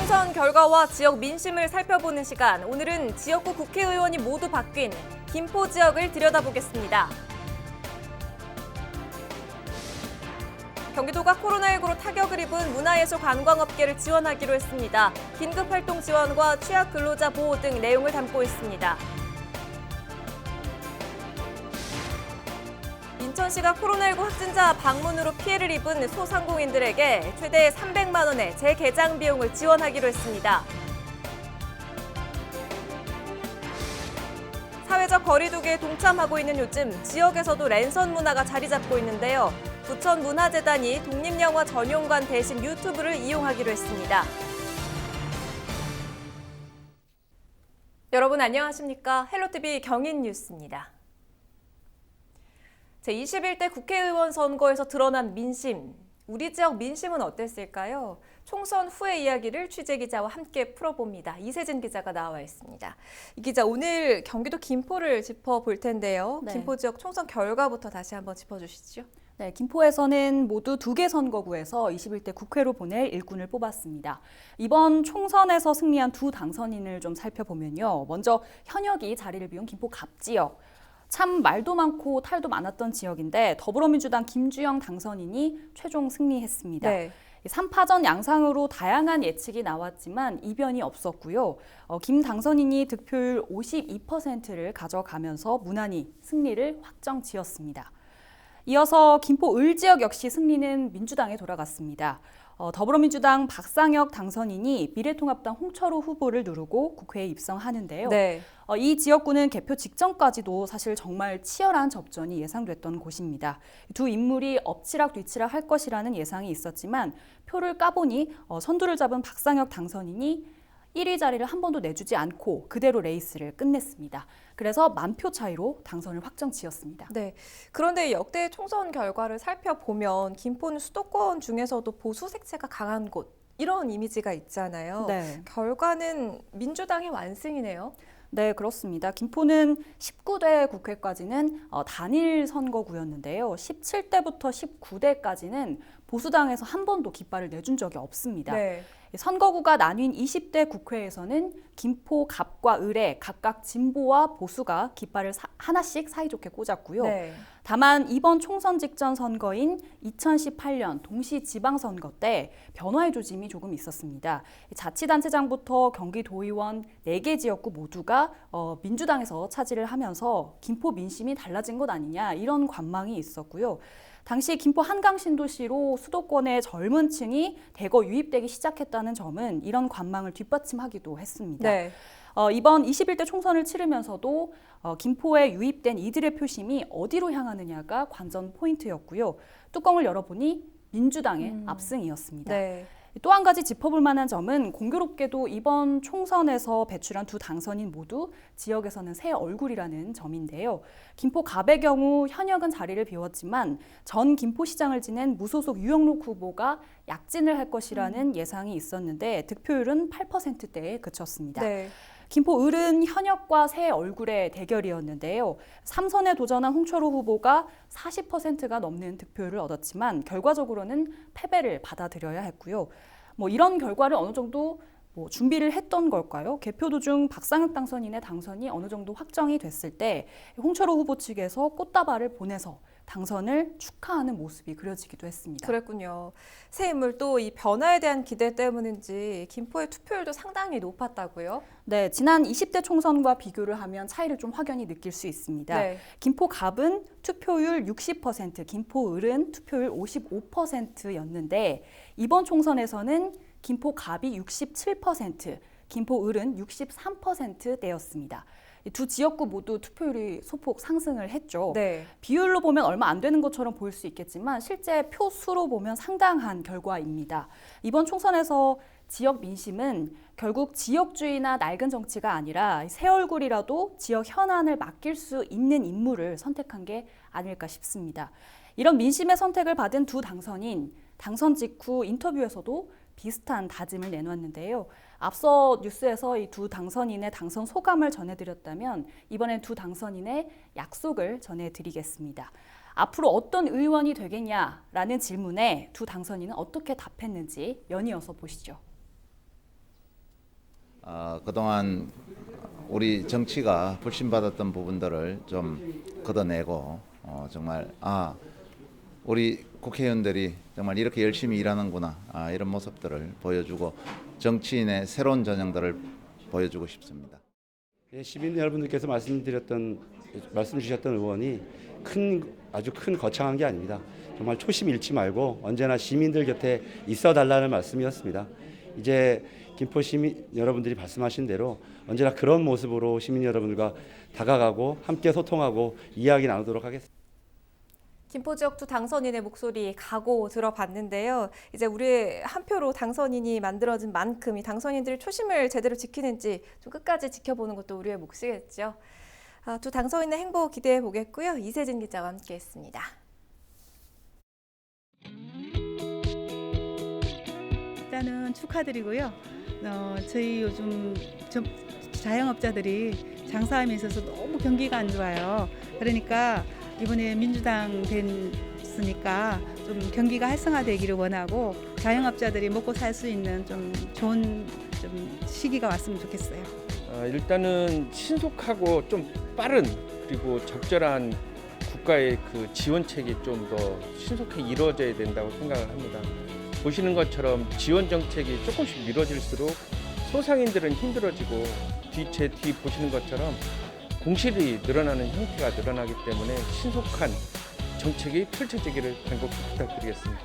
총선 결과와 지역 민심을 살펴보는 시간. 오늘은 지역구 국회의원이 모두 바뀐 김포 지역을 들여다보겠습니다. 경기도가 코로나19로 타격을 입은 문화예술 관광업계를 지원하기로 했습니다. 긴급활동 지원과 취약 근로자 보호 등 내용을 담고 있습니다. 인천시가 코로나19 확진자 방문으로 피해를 입은 소상공인들에게 최대 300만 원의 재개장 비용을 지원하기로 했습니다. 사회적 거리 두기에 동참하고 있는 요즘 지역에서도 랜선 문화가 자리 잡고 있는데요. 부천문화재단이 독립영화 전용관 대신 유튜브를 이용하기로 했습니다. 여러분 안녕하십니까? 헬로티비 경인뉴스입니다. 제21대 국회의원 선거에서 드러난 민심, 우리 지역 민심은 어땠을까요? 총선 후의 이야기를 취재기자와 함께 풀어봅니다. 이세진 기자가 나와 있습니다. 이 기자, 오늘 경기도 김포를 짚어볼 텐데요. 네. 김포 지역 총선 결과부터 다시 한번 짚어주시죠. 네, 김포에서는 모두 2개 선거구에서 21대 국회로 보낼 일꾼을 뽑았습니다. 이번 총선에서 승리한 두 당선인을 좀 살펴보면요. 먼저 현역이 자리를 비운 김포 갑지역. 참 말도 많고 탈도 많았던 지역인데 더불어민주당 김주영 당선인이 최종 승리했습니다. 네. 3파전 양상으로 다양한 예측이 나왔지만 이변이 없었고요. 김 당선인이 득표율 52%를 가져가면서 무난히 승리를 확정지었습니다. 이어서 김포 을 지역 역시 승리는 민주당에 돌아갔습니다. 더불어민주당 박상혁 당선인이 미래통합당 홍철호 후보를 누르고 국회에 입성하는데요. 네. 이 지역구는 개표 직전까지도 사실 정말 치열한 접전이 예상됐던 곳입니다. 두 인물이 엎치락 뒤치락 할 것이라는 예상이 있었지만 표를 까보니 선두를 잡은 박상혁 당선인이 1위 자리를 한 번도 내주지 않고 그대로 레이스를 끝냈습니다. 그래서 만표 차이로 당선을 확정지었습니다. 네. 그런데 역대 총선 결과를 살펴보면 김포는 수도권 중에서도 보수 색채가 강한 곳, 이런 이미지가 있잖아요. 네. 결과는 민주당의 완승이네요. 네, 그렇습니다. 김포는 19대 국회까지는 단일 선거구였는데요. 17대부터 19대까지는 보수당에서 한 번도 깃발을 내준 적이 없습니다. 네. 선거구가 나뉜 20대 국회에서는 김포, 갑과 을에 각각 진보와 보수가 깃발을 하나씩 사이좋게 꽂았고요. 네. 다만 이번 총선 직전 선거인 2018년 동시지방선거 때 변화의 조짐이 조금 있었습니다. 자치단체장부터 경기도의원 4개 지역구 모두가 민주당에서 차지를 하면서 김포 민심이 달라진 것 아니냐 이런 관망이 있었고요. 당시 김포 한강신도시로 수도권의 젊은 층이 대거 유입되기 시작했다는 점은 이런 관망을 뒷받침하기도 했습니다. 네. 이번 21대 총선을 치르면서도 김포에 유입된 이들의 표심이 어디로 향하느냐가 관전 포인트였고요. 뚜껑을 열어보니 민주당의 압승이었습니다. 네. 또 한 가지 짚어볼 만한 점은 공교롭게도 이번 총선에서 배출한 두 당선인 모두 지역에서는 새 얼굴이라는 점인데요. 김포 갑의 경우 현역은 자리를 비웠지만 전 김포시장을 지낸 무소속 유영록 후보가 약진을 할 것이라는 예상이 있었는데 득표율은 8%대에 그쳤습니다. 네. 김포 을은 현역과 새 얼굴의 대결이었는데요. 3선에 도전한 홍철호 후보가 40%가 넘는 득표율을 얻었지만 결과적으로는 패배를 받아들여야 했고요. 이런 결과를 어느 정도 준비를 했던 걸까요? 개표 도중 박상혁 당선인의 당선이 어느 정도 확정이 됐을 때 홍철호 후보 측에서 꽃다발을 보내서 당선을 축하하는 모습이 그려지기도 했습니다. 그랬군요. 새 인물 또 이 변화에 대한 기대 때문인지 김포의 투표율도 상당히 높았다고요? 네, 지난 20대 총선과 비교를 하면 차이를 좀 확연히 느낄 수 있습니다. 네. 김포 갑은 투표율 60%, 김포 을은 투표율 55%였는데 이번 총선에서는 김포 갑이 67%, 김포 을은 63%대였습니다. 두 지역구 모두 투표율이 소폭 상승을 했죠. 네. 비율로 보면 얼마 안 되는 것처럼 보일 수 있겠지만 실제 표수로 보면 상당한 결과입니다. 이번 총선에서 지역 민심은 결국 지역주의나 낡은 정치가 아니라 새 얼굴이라도 지역 현안을 맡길 수 있는 인물을 선택한 게 아닐까 싶습니다. 이런 민심의 선택을 받은 두 당선인, 당선 직후 인터뷰에서도 비슷한 다짐을 내놓았는데요. 앞서 뉴스에서 이 두 당선인의 당선 소감을 전해드렸다면 이번엔 두 당선인의 약속을 전해드리겠습니다. 앞으로 어떤 의원이 되겠냐라는 질문에 두 당선인은 어떻게 답했는지 연이어서 보시죠. 그동안 우리 정치가 불신받았던 부분들을 좀 걷어내고 정말 우리 국회의원들이 정말 이렇게 열심히 일하는구나 이런 모습들을 보여주고 정치인의 새로운 전형들을 보여주고 싶습니다. 시민 여러분들께서 말씀 주셨던 의원이 아주 큰 거창한 게 아닙니다. 정말 초심 잃지 말고 언제나 시민들 곁에 있어 달라는 말씀이었습니다. 이제 김포 시민 여러분들이 말씀하신 대로 언제나 그런 모습으로 시민 여러분들과 다가가고 함께 소통하고 이야기 나누도록 하겠습니다. 김포 지역 두 당선인의 목소리 각오 들어봤는데요. 이제 우리 한 표로 당선인이 만들어진 만큼 이 당선인들이 초심을 제대로 지키는지 좀 끝까지 지켜보는 것도 우리의 몫이겠죠. 두 당선인의 행보 기대해 보겠고요. 이세진 기자와 함께했습니다. 일단은 축하드리고요. 저희 요즘 자영업자들이 장사함에 있어서 너무 경기가 안 좋아요. 그러니까 이번에 민주당 됐으니까 좀 경기가 활성화되기를 원하고 자영업자들이 먹고 살 수 있는 좀 좋은 시기가 왔으면 좋겠어요. 일단은 신속하고 좀 빠른 그리고 적절한 국가의 그 지원책이 좀 더 신속하게 이루어져야 된다고 생각을 합니다. 보시는 것처럼 지원 정책이 조금씩 미뤄질수록 소상인들은 힘들어지고 제 뒤 보시는 것처럼 공실이 늘어나는 형태가 늘어나기 때문에 신속한 정책이 펼쳐지기를 간곡히 부탁드리겠습니다.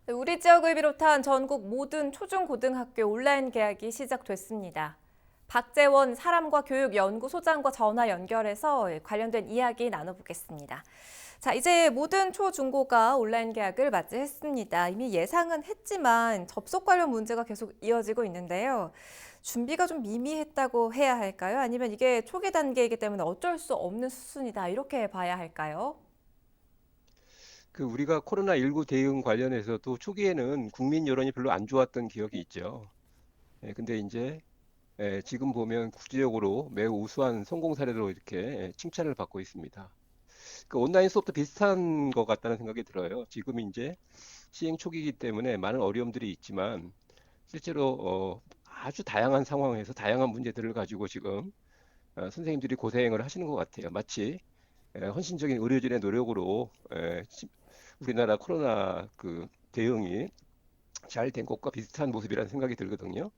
우리 지역을 비롯한 전국 모든 초중고등학교 온라인 개학이 시작됐습니다. 박재원 사람과교육연구소장과 전화 연결해서 관련된 이야기 나눠보겠습니다. 자, 이제 모든 초중고가 온라인 개학을 맞이했습니다. 이미 예상은 했지만 접속 관련 문제가 계속 이어지고 있는데요. 준비가 좀 미미했다고 해야 할까요? 아니면 이게 초기 단계이기 때문에 어쩔 수 없는 수순이다 이렇게 봐야 할까요? 우리가 코로나19 대응 관련해서도 초기에는 국민 여론이 별로 안 좋았던 기억이 있죠. 근데 이제 지금 보면 국제적으로 매우 우수한 성공 사례로 이렇게 칭찬을 받고 있습니다. 온라인 수업도 비슷한 것 같다는 생각이 들어요. 지금 이제 시행 초기이기 때문에 많은 어려움들이 있지만 실제로 아주 다양한 상황에서 다양한 문제들을 가지고 지금 선생님들이 고생을 하시는 것 같아요. 마치 헌신적인 의료진의 노력으로 우리나라 코로나 대응이 잘 된 것과 비슷한 모습이라는 생각이 들거든요.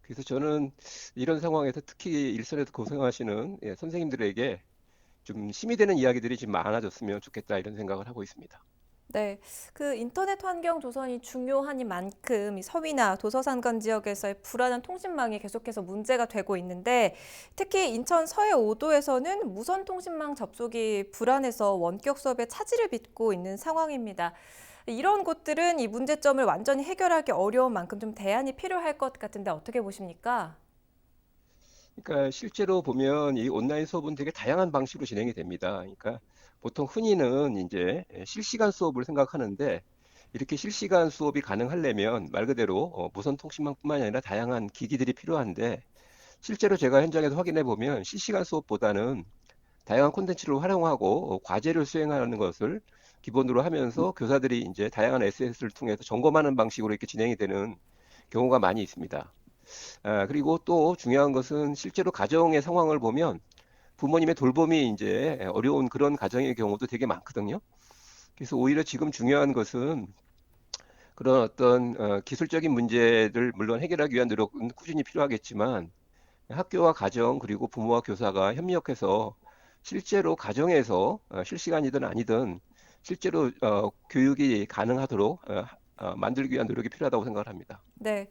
그래서 저는 이런 상황에서 특히 일선에서 고생하시는 선생님들에게 좀 힘이 되는 이야기들이 좀 많아졌으면 좋겠다 이런 생각을 하고 있습니다. 네, 인터넷 환경 조성이 중요한 만큼 이 서위나 도서산간 지역에서의 불안한 통신망이 계속해서 문제가 되고 있는데 특히 인천 서해 5도에서는 무선 통신망 접속이 불안해서 원격 수업에 차질을 빚고 있는 상황입니다. 이런 곳들은 이 문제점을 완전히 해결하기 어려운 만큼 좀 대안이 필요할 것 같은데 어떻게 보십니까? 그러니까 실제로 보면 이 온라인 수업은 되게 다양한 방식으로 진행이 됩니다. 그러니까 보통 흔히는 이제 실시간 수업을 생각하는데 이렇게 실시간 수업이 가능하려면 말 그대로 무선 통신망뿐만이 아니라 다양한 기기들이 필요한데 실제로 제가 현장에서 확인해 보면 실시간 수업보다는 다양한 콘텐츠를 활용하고 과제를 수행하는 것을 기본으로 하면서 교사들이 이제 다양한 SNS를 통해서 점검하는 방식으로 이렇게 진행이 되는 경우가 많이 있습니다. 그리고 또 중요한 것은 실제로 가정의 상황을 보면 부모님의 돌봄이 이제 어려운 그런 가정의 경우도 되게 많거든요. 그래서 오히려 지금 중요한 것은 그런 어떤 기술적인 문제를 물론 해결하기 위한 노력은 꾸준히 필요하겠지만 학교와 가정 그리고 부모와 교사가 협력해서 실제로 가정에서 실시간이든 아니든 실제로 교육이 가능하도록 만들기 위한 노력이 필요하다고 생각을 합니다. 네,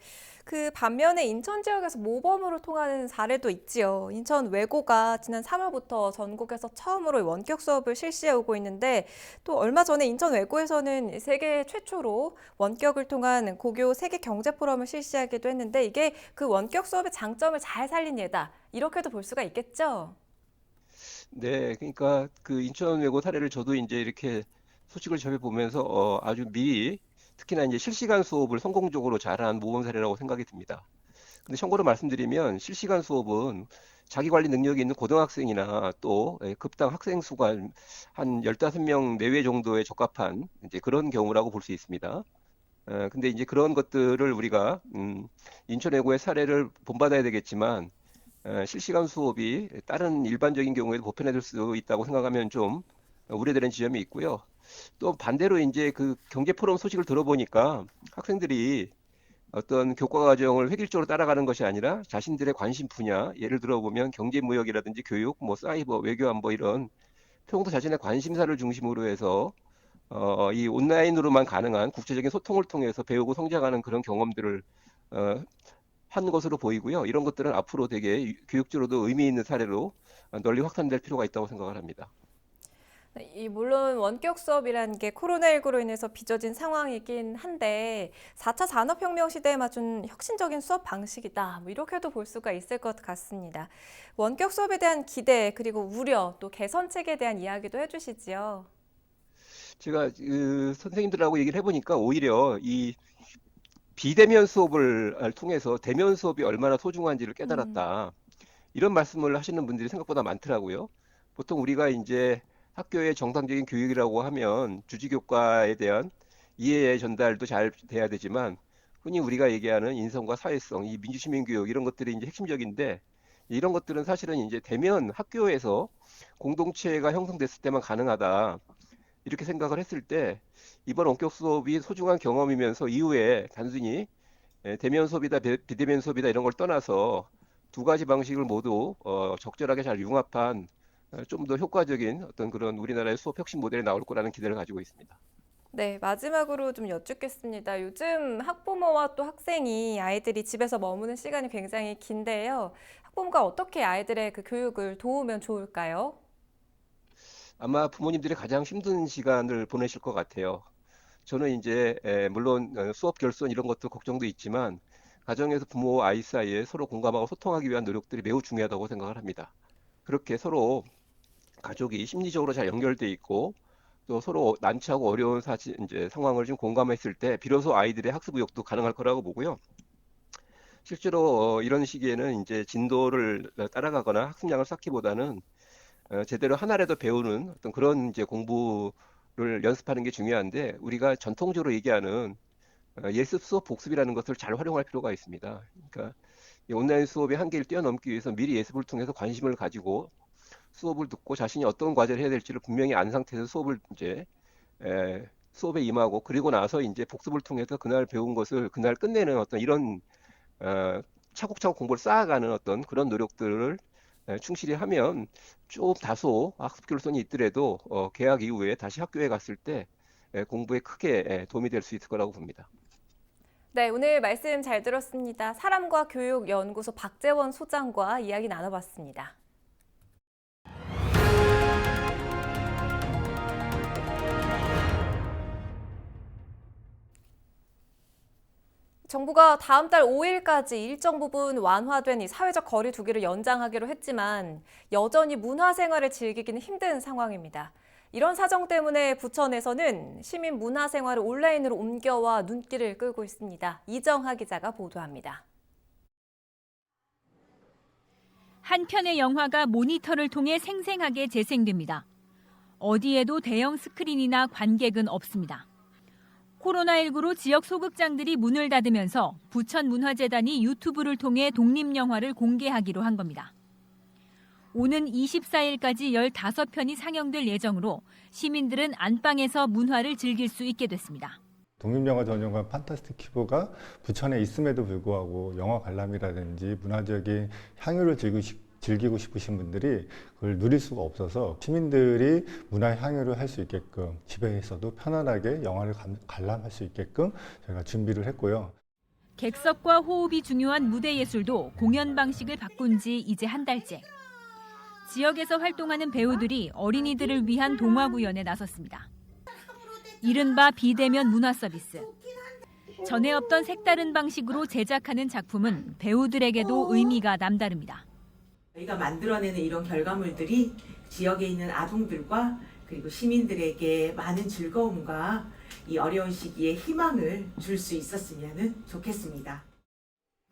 반면에 인천 지역에서 모범으로 통하는 사례도 있지요. 인천 외고가 지난 3월부터 전국에서 처음으로 원격 수업을 실시해 오고 있는데 또 얼마 전에 인천 외고에서는 세계 최초로 원격을 통한 고교 세계 경제 포럼을 실시하기도 했는데 이게 그 원격 수업의 장점을 잘 살린 예다. 이렇게도 볼 수가 있겠죠? 네, 그러니까 인천 외고 사례를 저도 이제 이렇게 소식을 접해보면서 아주 미리 특히나 이제 실시간 수업을 성공적으로 잘한 모범 사례라고 생각이 듭니다. 근데 참고로 말씀드리면 실시간 수업은 자기 관리 능력이 있는 고등학생이나 또 급당 학생 수가 한 15명 내외 정도에 적합한 이제 그런 경우라고 볼 수 있습니다. 근데 이제 그런 것들을 우리가 인천외고의 사례를 본받아야 되겠지만 실시간 수업이 다른 일반적인 경우에도 보편화될 수 있다고 생각하면 좀 우려되는 지점이 있고요. 또 반대로 이제 그 경제 포럼 소식을 들어보니까 학생들이 어떤 교과 과정을 획일적으로 따라가는 것이 아니라 자신들의 관심 분야, 예를 들어 보면 경제 무역이라든지 교육, 뭐 사이버, 외교 안보 이런 평소 자신의 관심사를 중심으로 해서 이 온라인으로만 가능한 국제적인 소통을 통해서 배우고 성장하는 그런 경험들을 한 것으로 보이고요. 이런 것들은 앞으로 되게 교육적으로도 의미 있는 사례로 널리 확산될 필요가 있다고 생각을 합니다. 물론 원격 수업이라는 게 코로나19로 인해서 빚어진 상황이긴 한데 4차 산업혁명 시대에 맞춘 혁신적인 수업 방식이다. 뭐 이렇게도 볼 수가 있을 것 같습니다. 원격 수업에 대한 기대 그리고 우려 또 개선책에 대한 이야기도 해주시지요. 제가 그 선생님들하고 얘기를 해보니까 오히려 이 비대면 수업을 통해서 대면 수업이 얼마나 소중한지를 깨달았다. 이런 말씀을 하시는 분들이 생각보다 많더라고요. 보통 우리가 이제 학교의 정상적인 교육이라고 하면 주지교과에 대한 이해의 전달도 잘 돼야 되지만 흔히 우리가 얘기하는 인성과 사회성, 이 민주시민교육 이런 것들이 이제 핵심적인데 이런 것들은 사실은 이제 대면 학교에서 공동체가 형성됐을 때만 가능하다. 이렇게 생각을 했을 때 이번 원격 수업이 소중한 경험이면서 이후에 단순히 대면 수업이다 비대면 수업이다 이런 걸 떠나서 두 가지 방식을 모두 적절하게 잘 융합한 좀 더 효과적인 어떤 그런 우리나라의 수업 혁신 모델이 나올 거라는 기대를 가지고 있습니다. 네, 마지막으로 좀 여쭙겠습니다. 요즘 학부모와 또 학생이 아이들이 집에서 머무는 시간이 굉장히 긴데요. 학부모가 어떻게 아이들의 그 교육을 도우면 좋을까요? 아마 부모님들이 가장 힘든 시간을 보내실 것 같아요. 저는 이제 물론 수업 결손 이런 것도 걱정도 있지만 가정에서 부모와 아이 사이에 서로 공감하고 소통하기 위한 노력들이 매우 중요하다고 생각을 합니다. 그렇게 서로 가족이 심리적으로 잘 연결돼 있고 또 서로 난처하고 어려운 이제 상황을 좀 공감했을 때 비로소 아이들의 학습 의욕도 가능할 거라고 보고요. 실제로 이런 시기에는 이제 진도를 따라가거나 학습량을 쌓기보다는 제대로 하나라도 배우는 어떤 그런 이제 공부를 연습하는 게 중요한데 우리가 전통적으로 얘기하는 예습 수업 복습이라는 것을 잘 활용할 필요가 있습니다. 그러니까 이 온라인 수업의 한계를 뛰어넘기 위해서 미리 예습을 통해서 관심을 가지고 수업을 듣고 자신이 어떤 과제를 해야 될지를 분명히 안 상태에서 수업을 이제 수업에 임하고 그리고 나서 이제 복습을 통해서 그날 배운 것을 그날 끝내는 어떤 이런 차곡차곡 공부를 쌓아가는 어떤 그런 노력들을 충실히 하면 좀 다소 학습 결손이 있더라도 개학 이후에 다시 학교에 갔을 때 공부에 크게 도움이 될 수 있을 거라고 봅니다. 네, 오늘 말씀 잘 들었습니다. 사람과 교육 연구소 박재원 소장과 이야기 나눠봤습니다. 정부가 다음 달 5일까지 일정 부분 완화된 이 사회적 거리 두기를 연장하기로 했지만 여전히 문화생활을 즐기기는 힘든 상황입니다. 이런 사정 때문에 부천에서는 시민 문화생활을 온라인으로 옮겨와 눈길을 끌고 있습니다. 이정하 기자가 보도합니다. 한 편의 영화가 모니터를 통해 생생하게 재생됩니다. 어디에도 대형 스크린이나 관객은 없습니다. 코로나19로 지역 소극장들이 문을 닫으면서 부천문화재단이 유튜브를 통해 독립영화를 공개하기로 한 겁니다. 오는 24일까지 15편이 상영될 예정으로 시민들은 안방에서 문화를 즐길 수 있게 됐습니다. 독립영화 전용관 판타스틱 큐브가 부천에 있음에도 불구하고 영화 관람이라든지 문화적인 향유를 즐기고 싶으신 분들이 그걸 누릴 수가 없어서 시민들이 문화의 향유를 할 수 있게끔 집에서도 편안하게 영화를 관람할 수 있게끔 저희가 준비를 했고요. 객석과 호흡이 중요한 무대 예술도 공연 방식을 바꾼 지 이제 한 달째. 지역에서 활동하는 배우들이 어린이들을 위한 동화 구연에 나섰습니다. 이른바 비대면 문화 서비스. 전에 없던 색다른 방식으로 제작하는 작품은 배우들에게도 의미가 남다릅니다. 저희가 만들어내는 이런 결과물들이 지역에 있는 아동들과 그리고 시민들에게 많은 즐거움과 이 어려운 시기에 희망을 줄 수 있었으면 좋겠습니다.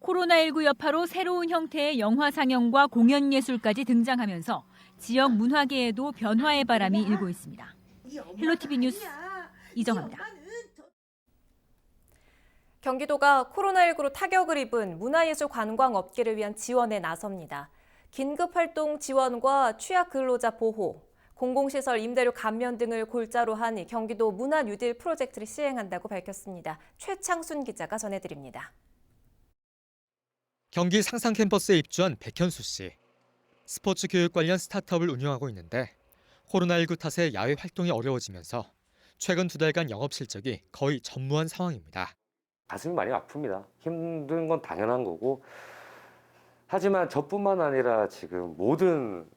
코로나19 여파로 새로운 형태의 영화 상영과 공연 예술까지 등장하면서 지역 문화계에도 변화의 바람이 일고 있습니다. 헬로티비 뉴스 이정합니다. 경기도가 코로나19로 타격을 입은 문화예술 관광 업계를 위한 지원에 나섭니다. 긴급활동 지원과 취약 근로자 보호, 공공시설 임대료 감면 등을 골자로 한 경기도 문화 뉴딜 프로젝트를 시행한다고 밝혔습니다. 최창순 기자가 전해드립니다. 경기 상상 캠퍼스에 입주한 백현수 씨. 스포츠 교육 관련 스타트업을 운영하고 있는데 코로나19 탓에 야외 활동이 어려워지면서 최근 2달간 영업 실적이 거의 전무한 상황입니다. 가슴이 많이 아픕니다. 힘든 건 당연한 거고, 하지만 저뿐만 아니라 지금 모든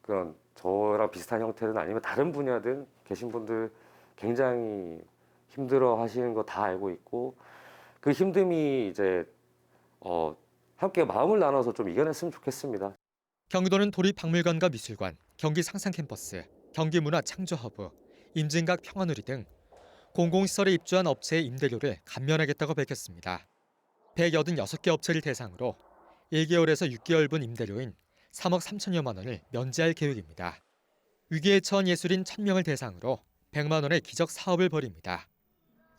그런 저랑 비슷한 형태든 아니면 다른 분야든 계신 분들 굉장히 힘들어 하시는 거 다 알고 있고, 그 힘듦이 이제 함께 마음을 나눠서 좀 이겨냈으면 좋겠습니다. 경기도는 도립박물관과 미술관, 경기 상상 캠퍼스, 경기문화 창조허브, 임진각 평화누리 등 공공시설에 입주한 업체의 임대료를 감면하겠다고 밝혔습니다. 186개 업체를 대상으로 1개월에서 6개월분 임대료인 3억 3천여만 원을 면제할 계획입니다. 위기에 처한 예술인 1,000명을 대상으로 100만 원의 기적 사업을 벌입니다.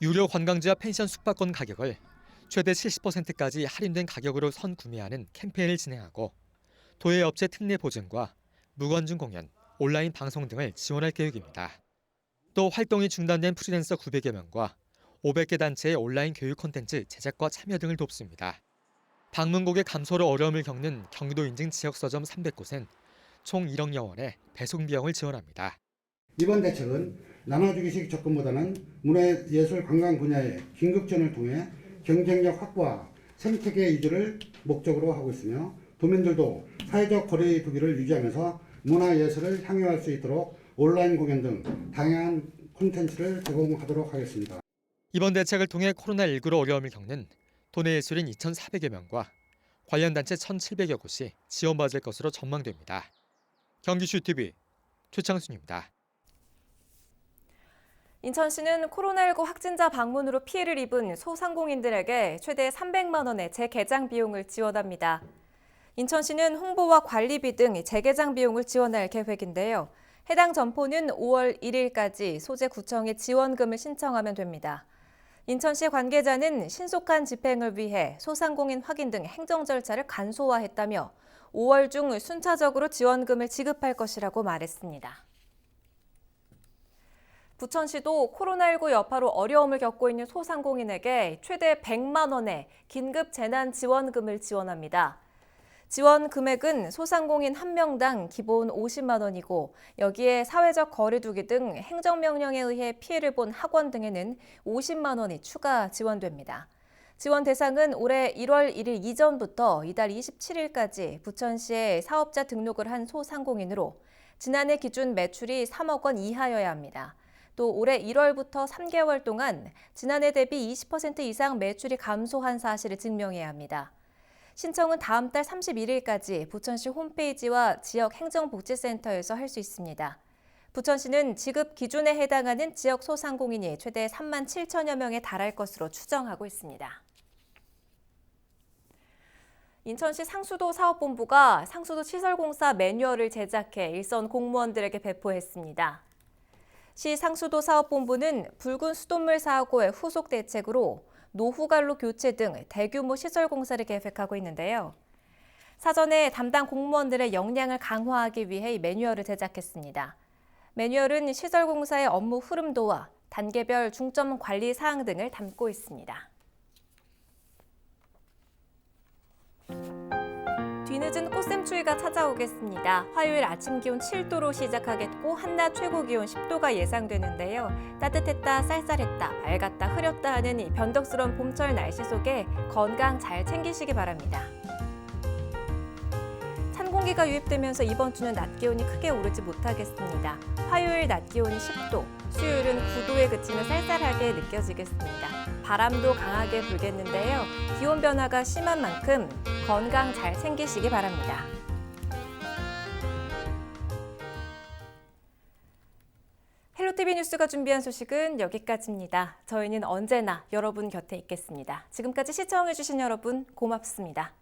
유료 관광지와 펜션 숙박권 가격을 최대 70%까지 할인된 가격으로 선구매하는 캠페인을 진행하고 도예 업체 특례 보증과 무관중 공연, 온라인 방송 등을 지원할 계획입니다. 또 활동이 중단된 프리랜서 900여 명과 500개 단체의 온라인 교육 콘텐츠 제작과 참여 등을 돕습니다. 방문국의 감소로 어려움을 겪는 경기도 인증 지역 서점 300곳엔 총 1억여 원의 배송 비용을 지원합니다. 이번 대책은 나눠주기식 접근보다는 문화예술 관광 분야의 긴급 지원을 통해 경쟁력 확보와 생태계 유지를 목적으로 하고 있으며 도민들도 사회적 거리 두기를 유지하면서 문화예술을 향유할 수 있도록 온라인 공연 등 다양한 콘텐츠를 제공하도록 하겠습니다. 이번 대책을 통해 코로나19로 어려움을 겪는 도내 예술인 2,400여 명과 관련 단체 1,700여 곳이 지원받을 것으로 전망됩니다. 경기슈TV 최창순입니다. 인천시는 코로나19 확진자 방문으로 피해를 입은 소상공인들에게 최대 300만 원의 재개장 비용을 지원합니다. 인천시는 홍보와 관리비 등 재개장 비용을 지원할 계획인데요. 해당 점포는 5월 1일까지 소재구청에 지원금을 신청하면 됩니다. 인천시 관계자는 신속한 집행을 위해 소상공인 확인 등 행정 절차를 간소화했다며 5월 중 순차적으로 지원금을 지급할 것이라고 말했습니다. 부천시도 코로나19 여파로 어려움을 겪고 있는 소상공인에게 최대 100만 원의 긴급 재난지원금을 지원합니다. 지원 금액은 소상공인 1명당 기본 50만 원이고 여기에 사회적 거리두기 등 행정명령에 의해 피해를 본 학원 등에는 50만 원이 추가 지원됩니다. 지원 대상은 올해 1월 1일 이전부터 이달 27일까지 부천시에 사업자 등록을 한 소상공인으로 지난해 기준 매출이 3억 원 이하여야 합니다. 또 올해 1월부터 3개월 동안 지난해 대비 20% 이상 매출이 감소한 사실을 증명해야 합니다. 신청은 다음 달 31일까지 부천시 홈페이지와 지역 행정복지센터에서 할 수 있습니다. 부천시는 지급 기준에 해당하는 지역 소상공인이 최대 3만 7천여 명에 달할 것으로 추정하고 있습니다. 인천시 상수도 사업본부가 상수도 시설공사 매뉴얼을 제작해 일선 공무원들에게 배포했습니다. 시 상수도 사업본부는 붉은 수돗물 사고의 후속 대책으로 노후관로 교체 등 대규모 시설 공사를 계획하고 있는데요. 사전에 담당 공무원들의 역량을 강화하기 위해 이 매뉴얼을 제작했습니다. 매뉴얼은 시설 공사의 업무 흐름도와 단계별 중점 관리 사항 등을 담고 있습니다. 뒤늦은 꽃샘추위가 찾아오겠습니다. 화요일 아침 기온 7도로 시작하겠고 한낮 최고 기온 10도가 예상되는데요. 따뜻했다, 쌀쌀했다, 맑았다, 흐렸다 하는 이 변덕스러운 봄철 날씨 속에 건강 잘 챙기시기 바랍니다. 찬 공기가 유입되면서 이번 주는 낮 기온이 크게 오르지 못하겠습니다. 화요일 낮 기온이 10도, 수요일은 9도에 그치며 쌀쌀하게 느껴지겠습니다. 바람도 강하게 불겠는데요. 기온 변화가 심한 만큼 건강 잘 챙기시기 바랍니다. 헬로티비 뉴스가 준비한 소식은 여기까지입니다. 저희는 언제나 여러분 곁에 있겠습니다. 지금까지 시청해주신 여러분 고맙습니다.